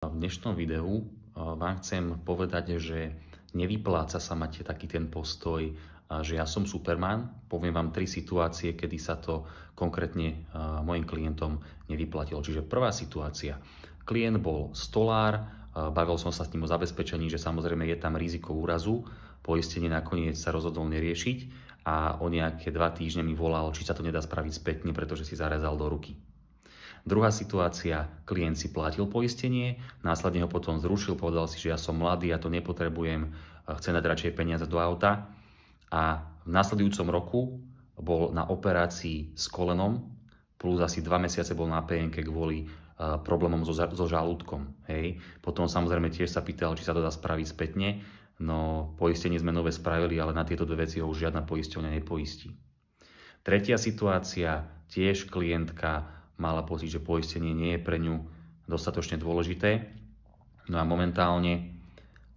V dnešnom videu vám chcem povedať, že nevypláca sa mať taký ten postoj, že ja som Superman. Poviem vám 3 situácie, kedy sa to konkrétne mojim klientom nevyplatilo. Čiže prvá situácia. Klient bol stolár, bavil som sa s ním o zabezpečení, že samozrejme je tam riziko úrazu. Poistenie nakoniec sa rozhodol neriešiť a o nejaké 2 týždne mi volal, či sa to nedá spraviť spätne, pretože si zarezal do ruky. Druhá situácia, klient si platil poistenie, následne ho potom zrušil, povedal si, že ja som mladý, ja to nepotrebujem, chcem dať radšej peniaze do auta a v následujúcom roku bol na operácii s kolenom, plus asi 2 mesiace bol na PN-ke kvôli problémom so žalúdkom. Hej. Potom samozrejme tiež sa pýtal, či sa to dá spraviť spätne, no poistenie sme nové spravili, ale na tieto 2 veci ho už žiadna poisťovňa nepoistí. Tretia situácia, tiež klientka mala pocit, že poistenie nie je pre ňu dostatočne dôležité. No a momentálne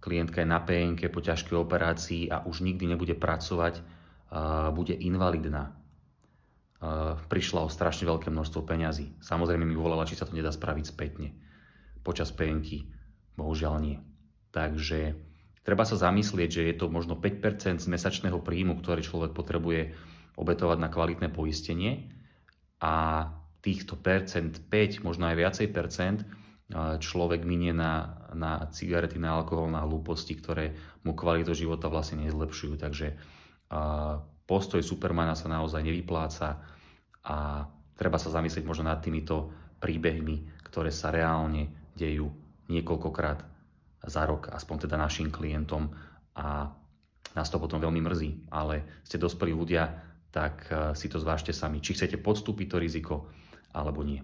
klientka je na PN-ke po ťažkej operácii a už nikdy nebude pracovať, bude invalidná. Prišla o strašne veľké množstvo peňazí. Samozrejme mi volala, či sa to nedá spraviť spätne. Počas PN-ky bohužiaľ nie. Takže treba sa zamyslieť, že je to možno 5% z mesačného príjmu, ktorý človek potrebuje obetovať na kvalitné poistenie a týchto percent, 5, možno aj viacej percent, človek minie na cigarety, na alkohol, na hlúposti, ktoré mu kvalitu života vlastne nezlepšujú. Takže postoj Supermana sa naozaj nevypláca a treba sa zamyslieť možno nad týmito príbehmi, ktoré sa reálne dejú niekoľkokrát za rok, aspoň teda našim klientom, a nás to potom veľmi mrzí, ale ste dospelí ľudia, tak si to zvážte sami, či chcete podstúpiť to riziko alebo nie.